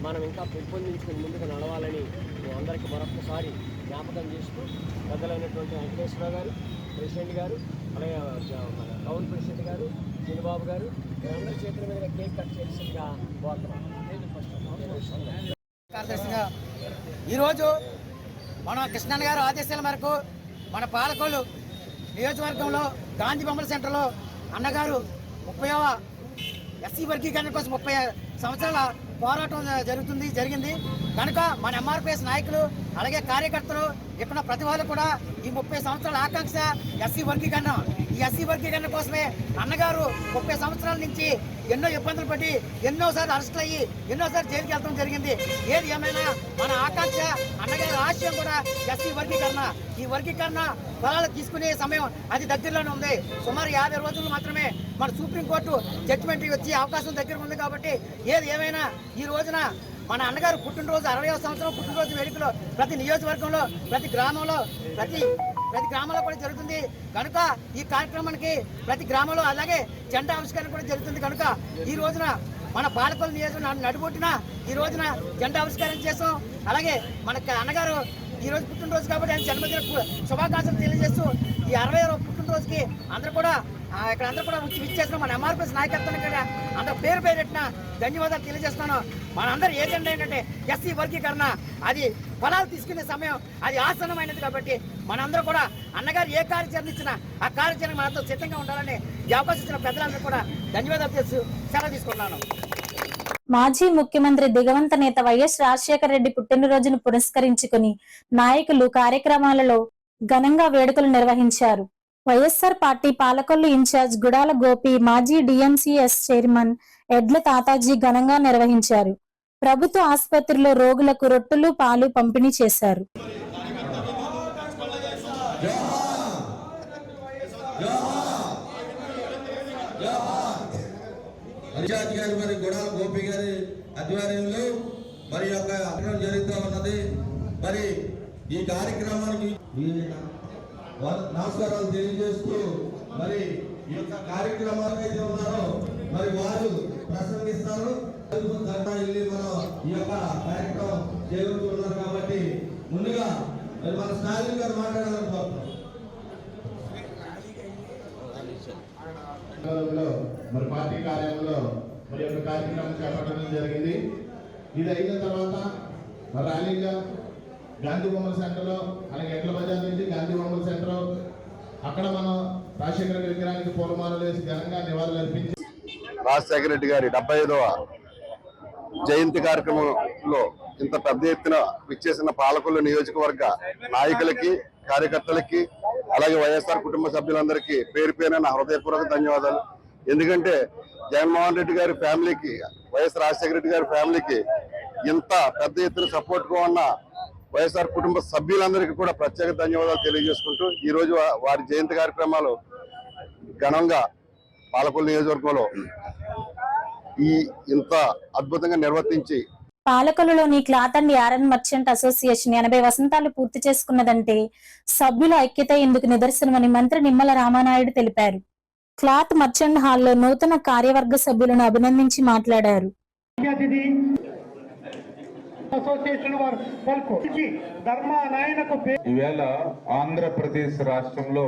మనం ఇంకా పెంపొందించుకుని ముందుకు నడవాలని మీ అందరికీ మరొకసారి జ్ఞాపకం చేస్తూ పెద్దలైనటువంటి వెంకటేశ్వరరావు గారు, ప్రెసిడెంట్ గారు, అలాగే మన టౌన్ ప్రెసిడెంట్ గారు, చిన్నబాబు గారు, అందరి చేతుల మీద కేక్ కట్ చేసిందిగా కార్యదర్శిగా ఈరోజు మన కృష్ణన్న గారు ఆదేశాల మేరకు మన పాలకొల్లు నియోజకవర్గంలో గాంధీ బొమ్మల సెంటర్లో అన్నగారు 30వ ఎస్సీ వర్గీకరణ కోసం 30 సంవత్సరాల పోరాటం జరిగింది కనుక మన ఎంఆర్పిఎస్ నాయకులు అలాగే కార్యకర్తలు ఇక్కడ ప్రతి వాళ్ళు కూడా ఈ 30 సంవత్సరాల ఆకాంక్ష ఎస్సీ వర్గీకరణ. ఈ ఎస్సీ వర్గీకరణ కోసమే అన్నగారు 30 సంవత్సరాల నుంచి ఎన్నో ఇబ్బందులు పడి ఎన్నోసార్లు అరెస్టులు అయ్యి ఎన్నోసార్లు జైలుకి వెళ్ళడం జరిగింది. ఏది ఏమైనా మన ఆకాంక్ష అన్నగారి ఆశయం కూడా ఎస్సీ వర్గీకరణ. ఈ వర్గీకరణ ఫలాలు తీసుకునే సమయం అది దగ్గరలోనే ఉంది. సుమారు 50 రోజులు మాత్రమే మన సుప్రీంకోర్టు జడ్జిమెంట్ వచ్చే అవకాశం దగ్గర ఉంది. కాబట్టి ఏది ఏమైనా ఈ రోజున మన అన్నగారు పుట్టినరోజు 60వ సంవత్సరం పుట్టినరోజు వేడుకలో ప్రతి నియోజకవర్గంలో ప్రతి గ్రామంలో కూడా జరుగుతుంది కనుక ఈ కార్యక్రమానికి ప్రతి గ్రామంలో అలాగే జెండా ఆవిష్కరణ కూడా జరుగుతుంది. కనుక ఈ రోజున మన పాలకొల్లు నియోజకవర్గం నడుబొట్టిన ఈ రోజున జెండా ఆవిష్కరణ చేస్తాం. అలాగే మనకి అన్నగారు ఈ రోజు పుట్టినరోజు కాబట్టి ఆయన జన్మదిన శుభాకాంక్షలు తెలియజేస్తూ ఈ 60వ పుట్టినరోజుకి అందరూ కూడా ఇక్కడ అందరూ కూడా విచ్చేసిన మన ఎంఆర్పిఎస్ నాయకత్వానికి కూడా అందరూ పేరు పేరెట్టిన ధన్యవాదాలు తెలియజేస్తున్నాను. మనందరూ ఏజెండా ఏంటంటే ఎస్సీ వర్గీకరణ అది ఫలాలు తీసుకునే సమయం అది ఆసన్నమైనది. కాబట్టి మనందరూ కూడా అన్నగారు ఏ కార్యాచరణ ఇచ్చినా ఆ కార్యాచరణ మనతో సిద్ధంగా ఉండాలని ఈ అవకాశం ఇచ్చిన పెద్దలందరూ కూడా ధన్యవాదాలు తెలుసు సెలవు తీసుకున్నాను. మాజీ ముఖ్యమంత్రి దిగవంత నేత వైఎస్ రాజశేఖర రెడ్డి పుట్టినరోజును పురస్కరించుకుని నాయకులు కార్యక్రమాలలో ఘనంగా వేడుకలు నిర్వహించారు. వైఎస్ఆర్ పార్టీ పాలకొల్లు ఇన్ఛార్జ్ గుడాల గోపి, మాజీ డిఎంసిఎస్ చైర్మన్ ఎడ్ల తాతాజీ ఘనంగా నిర్వహించారు. ప్రభుత్వ ఆసుపత్రిలో రోగులకు రొట్టెలు, పాలు పంపిణీ చేశారు. ఇన్ఛార్జ్ గారు మరి గుడాల గోపి గారి ఆధ్వర్యంలో మరి యొక్క జరుగుతూ ఉన్నది. మరి ఈ కార్యక్రమానికి నమస్కారాలు తెలియజేస్తూ మరి ఈ యొక్క కార్యక్రమాలు అయితే ఉన్నారో మరి వారు ప్రసంగిస్తారు. వెళ్ళి మనం ఈ యొక్క కార్యక్రమం చేరుతున్నారు కాబట్టి ముందుగా మరి మన స్టాలిన్ గారు మాట్లాడాలనుకుంటున్నాం. మరి పార్టీ కార్యాలయంలో మరి యొక్క కార్యక్రమం చేపట్టడం జరిగింది. ఇది అయిన తర్వాత ర్యాలీగా గాంధీ బొమ్మల సెంటర్లో అలాగే ఎడ్ల బజార్ నుంచి గాంధీ బొమ్మల సెంటర్ అక్కడ మనం రాజశేఖర రెడ్డి విగ్రహానికి పూలమాలలు వేసి ఘనంగా నివాళులు అర్పించి రాజశేఖర రెడ్డి గారి 75వ జయంతి కార్యక్రమంలో ఇంత పెద్ద ఎత్తున విచ్చేసిన పాలకొల్లు నియోజకవర్గ నాయకులకి, కార్యకర్తలకి, అలాగే వైఎస్ఆర్ కుటుంబ సభ్యులందరికీ పేరు పేరున నా హృదయపూర్వక ధన్యవాదాలు. ఎందుకంటే జగన్మోహన్ రెడ్డి గారి ఫ్యామిలీకి, వైఎస్ రాజశేఖర రెడ్డి గారి ఫ్యామిలీకి ఇంత పెద్ద ఎత్తున సపోర్ట్గా ఉన్న వైఎస్ఆర్ కుటుంబ సభ్యులందరికీ కూడా ప్రత్యేక ధన్యవాదాలు తెలియజేసుకుంటూ ఈ రోజు వారి జయంతి కార్యక్రమాలు ఘనంగా పాలకొల్లు నియోజకవర్గంలో ఇంత అద్భుతంగా నిర్వర్తించి పాలకొల్లులోని cloth and yarn merchant association 80 వసంతాలు పూర్తి చేసుకున్నదంటే సభ్యుల ఐక్యత ఇందుకు నిదర్శనమని మంత్రి నిమ్మల రామానాయుడు తెలిపారు. క్లాత్ మర్చెంట్ హాల్లో నూతన కార్యవర్గ సభ్యులను అభినందించి మాట్లాడారు. ఈవేళ ఆంధ్రప్రదేశ్ రాష్ట్రంలో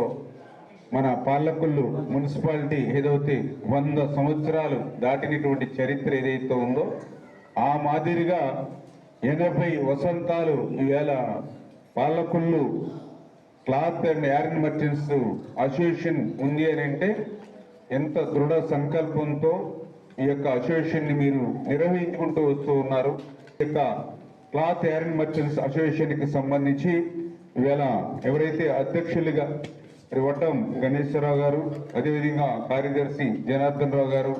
మన పాలకొల్లు మున్సిపాలిటీ ఏదైతే 100 సంవత్సరాలు దాటినటువంటి చరిత్ర ఏదైతే ఉందో ఆ మాదిరిగా 80 వసంతాలు ఈవేళ Palakollu cloth and yarn merchants association ఉంది అని అంటే ఎంత దృఢ సంకల్పంతో ఈ యొక్క అసోసియేషన్ ని మీరు నిర్వహించుకుంటూ వస్తూ ఉన్నారు. ఈ యొక్క క్లాత్ యారన్ మర్చెంట్స్ అసోసియేషన్ కి సంబంధించి ఇవాళ ఎవరైతే అధ్యక్షులుగా వట్టం గణేశ్వరరావు గారు, అదేవిధంగా కార్యదర్శి జనార్దన్ రావు గారు,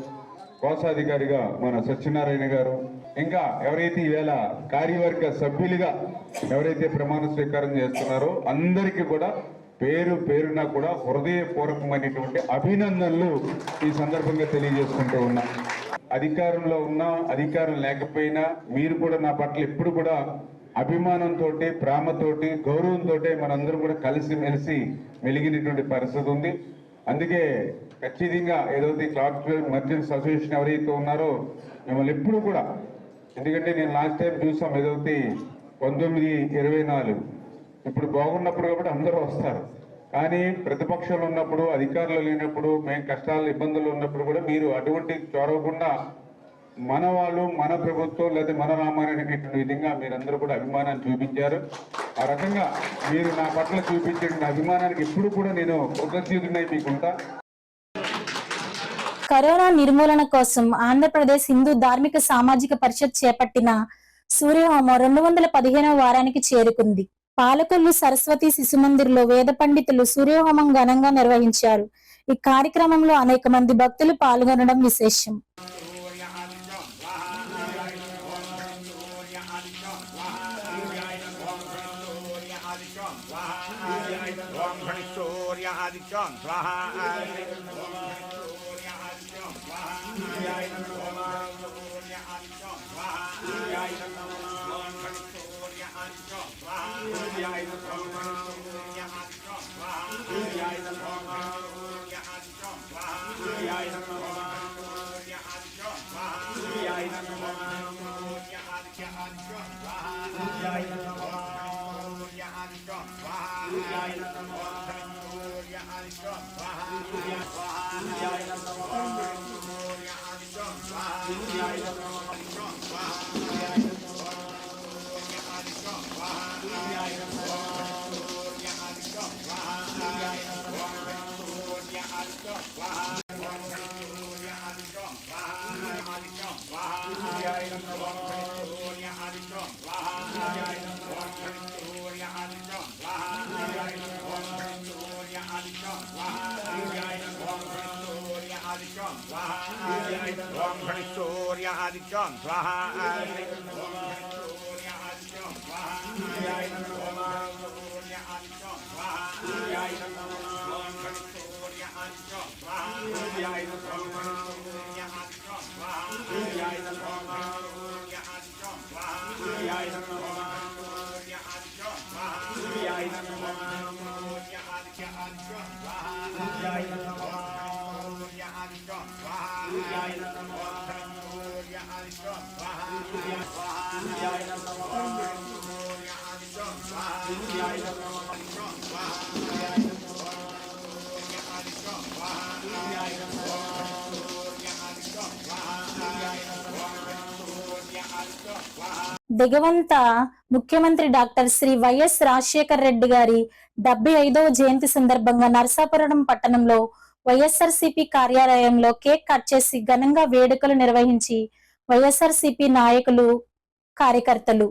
కోశాధికారిగా మన సత్యనారాయణ గారు, ఇంకా ఎవరైతే ఈవేళ కార్యవర్గ సభ్యులుగా ఎవరైతే ప్రమాణ స్వీకారం చేస్తున్నారో అందరికీ కూడా పేరు పేరున కూడా హృదయపూర్వకమైనటువంటి అభినందనలు ఈ సందర్భంగా తెలియజేసుకుంటూ ఉన్నా. అధికారంలో ఉన్నా అధికారం లేకపోయినా మీరు కూడా నా పట్ల ఎప్పుడు కూడా అభిమానంతో, ప్రేమతోటి, గౌరవంతో మనందరం కూడా కలిసిమెలిసి మెలిగినటువంటి పరిస్థితి ఉంది. అందుకే ఖచ్చితంగా ఏదైతే క్లాత్ మర్చెంట్స్ అసోసియేషన్ ఎవరైతే ఉన్నారో మిమ్మల్ని ఎప్పుడు కూడా, ఎందుకంటే నేను లాస్ట్ టైం చూసాం ఏదైతే 1924 ఇప్పుడు బాగున్నప్పుడు కాబట్టి అందరూ వస్తారు, కానీ ప్రతిపక్షాలు ఉన్నప్పుడు, అధికారులు లేనప్పుడు, మేము కష్టాలు ఇబ్బందులు ఉన్నప్పుడు కూడా మీరు అటువంటి చొరవకుండా మన వాళ్ళు, మన ప్రభుత్వం లేదా మన రామాయణ విధంగా మీరందరూ కూడా అభిమానాన్ని చూపించారు. ఆ రకంగా మీరు నా పట్ల చూపించే అభిమానానికి ఎప్పుడు కూడా నేను కృతజ్ఞుడినై మీకుంటా. కరోనా నిర్మూలన కోసం ఆంధ్రప్రదేశ్ హిందూ ధార్మిక సామాజిక పరిషత్ చేపట్టిన సూర్యహోమం 215వ వారానికి చేరుకుంది. పాలకొల్లు సరస్వతి శిశుమందిర్లో వేద పండితులు సూర్యహోమం ఘనంగా నిర్వహించారు. ఈ కార్యక్రమంలో అనేక మంది భక్తులు పాల్గొనడం విశేషం. దిగవంత ముఖ్యమంత్రి డాక్టర్ శ్రీ వైఎస్ రాజశేఖర్ రెడ్డి గారి 75వ జయంతి సందర్భంగా నరసాపురం పట్టణంలో వైఎస్ఆర్సీపీ కార్యాలయంలో కేక్ కట్ చేసి ఘనంగా వేడుకలు నిర్వహించి వైఎస్ఆర్సీపీ నాయకులు, కార్యకర్తలు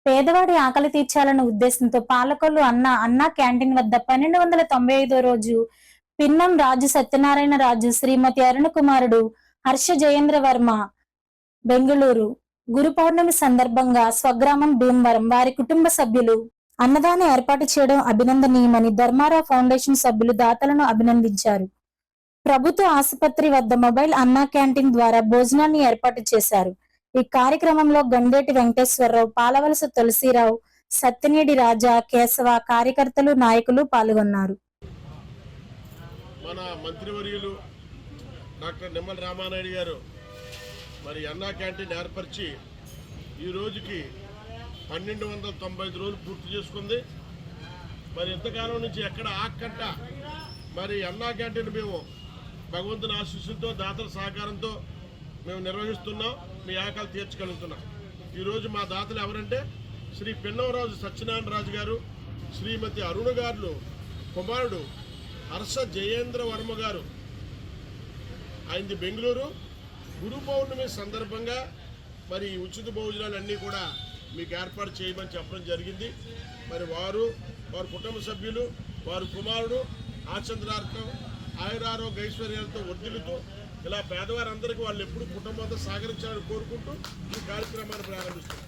పేదవాడి ఆకలి తీర్చాలన్న ఉద్దేశంతో పాలకొల్లు అన్నా క్యాంటీన్ వద్ద 1295వ రోజు పిన్నం రాజు సత్యనారాయణ రాజు, శ్రీమతి అరుణ కుమారుడు హర్ష జయేంద్ర వర్మ బెంగళూరు గురు పౌర్ణమి సందర్భంగా స్వగ్రామం భీమవరం వారి కుటుంబ సభ్యులు అన్నదానం ఏర్పాటు చేయడం అభినందనీయమని ధర్మారావు ఫౌండేషన్ సభ్యులు దాతలను అభినందించారు. ప్రభుత్వ ఆసుపత్రి వద్ద మొబైల్ అన్నా క్యాంటీన్ ద్వారా భోజనాన్ని ఏర్పాటు చేశారు. ఈ కార్యక్రమంలో గండేటి వెంకటేశ్వరరావు, పాలవలస తులసిరావు, సత్యనేడి రాజా, కేశవ, కార్యకర్తలు, నాయకులు పాల్గొన్నారు. మన మంత్రివర్యులు డాక్టర్ నిమ్మల రామానాయుడు గారు మరి అన్నా క్యాంటీన్ ఏర్పరిచి ఈ రోజుకి 1295 రోజులు పూర్తి చేసుకుంది. మరి ఇంతకాలం నుంచి ఎక్కడ ఆక్కంట మరి అన్నా క్యాంటీన్ మేము భగవంతుని ఆశీస్సులతో దాతల సహకారంతో మేము నిర్వహిస్తున్నాం, మీ ఆకలి తీర్చగలుగుతున్నాం. ఈరోజు మా దాతలు ఎవరంటే శ్రీ పిన్నవరాజు సత్యనారాయణ రాజు గారు, శ్రీమతి అరుణ గారు కుమారుడు హర్ష జయేంద్ర వర్మ గారు, ఆయనది బెంగళూరు. గురు పౌర్ణమి సందర్భంగా మరి ఉచిత భోజనాలన్నీ కూడా మీకు ఏర్పాటు చేయమని చెప్పడం జరిగింది. మరి వారి కుటుంబ సభ్యులు, వారి కుమారుడు ఆచంద్రార్థం ఆయురారోగ్య ఐశ్వర్యాలతో వర్ధిల్లుతూ ఇలా పేదవారందరికీ వాళ్ళు ఎప్పుడు కుటుంబంతో సహకరించాలని కోరుకుంటూ ఈ కార్యక్రమాన్ని ప్రారంభిస్తున్నారు.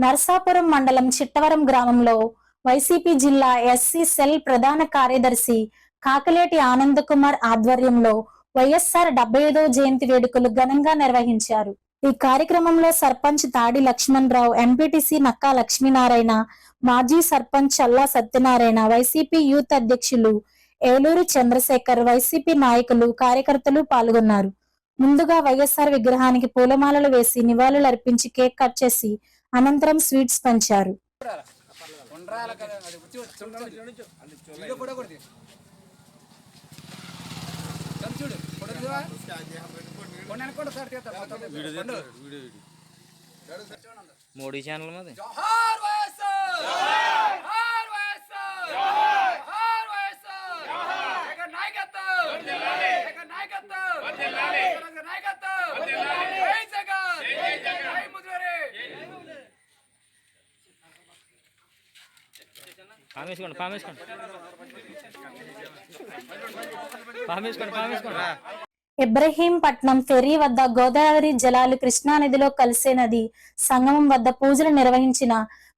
నరసాపురం మండలం చిట్టవరం గ్రామంలో వైసీపీ జిల్లా ఎస్సీ సెల్ ప్రధాన కార్యదర్శి కాకలేటి ఆనంద్ కుమార్ ఆధ్వర్యంలో వైఎస్ఆర్ 75వ జయంతి వేడుకలు ఘనంగా నిర్వహించారు. ఈ కార్యక్రమంలో సర్పంచ్ తాడి లక్ష్మణ్ రావు, ఎంపీటీసీ నక్కా లక్ష్మీనారాయణ, మాజీ సర్పంచ్ చల్లా సత్యనారాయణ, వైసీపీ యూత్ అధ్యక్షులు ఏలూరు చంద్రశేఖర్, వైసీపీ నాయకులు, కార్యకర్తలు పాల్గొన్నారు. ముందుగా వైఎస్ఆర్ విగ్రహానికి పూలమాలలు వేసి నివాళులర్పించి కేక్ కట్ చేసి అనంతరం స్వీట్స్ పంచారు. మోడీ ఛానల్ మీద ఇబ్రహీంపట్నం ఫెర్రీ వద్ద గోదావరి జలాలు కృష్ణానదిలో కలిసే నది సంగమం వద్ద పూజలు నిర్వహించిన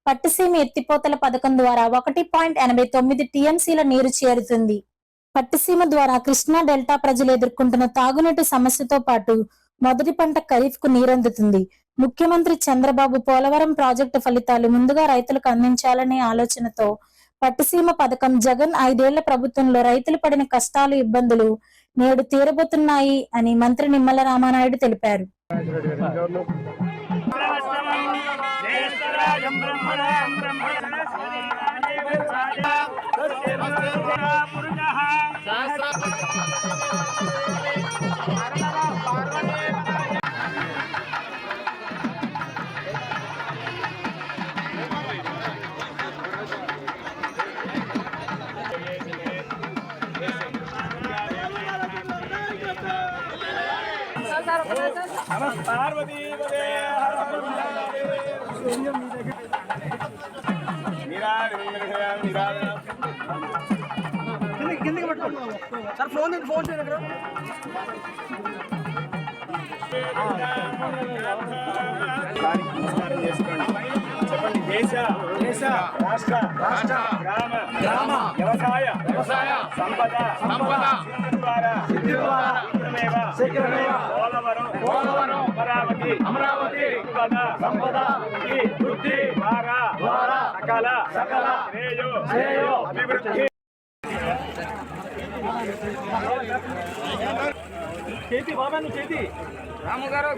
పట్టిసీమ ఎత్తిపోతల పథకం ద్వారా 1.89 టీఎంసీల నీరు చేరుతుంది. పట్టిసీమ ద్వారా కృష్ణా డెల్టా ప్రజలు ఎదుర్కొంటున్న తాగునీటి సమస్యతో పాటు మొదటి పంట ఖరీఫ్ కు నీరందుతుంది. ముఖ్యమంత్రి చంద్రబాబు పోలవరం ప్రాజెక్టు ఫలితాలు ముందుగా రైతులకు అందించాలనే ఆలోచనతో పట్టిసీమ పథకం జగన్ 5 ఏళ్ల ప్రభుత్వంలో రైతులు పడిన కష్టాలు ఇబ్బందులు నేడు తీరబోతున్నాయి అని మంత్రి నిమ్మల రామానాయుడు తెలిపారు. దేశ రాష్ట్ర గ్రామ వ్యవసాయ సంపద శీఘ్రమేవ పోలవరం అమరావతి సంపద వృద్ధి ద్వారా సకల శ్రేయో అభివృద్ధి. చేతి బాబా నువ్వు చేతి రాముగారు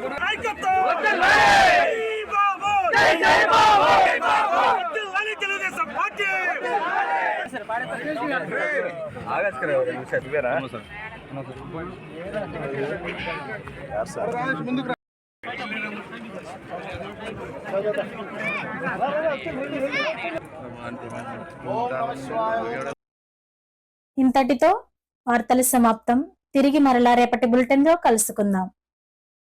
ఇంతటితో వార్తలు సమాప్తం. తిరిగి మరలా రేపటి బులెటిన్ లో కలుసుకుందాం.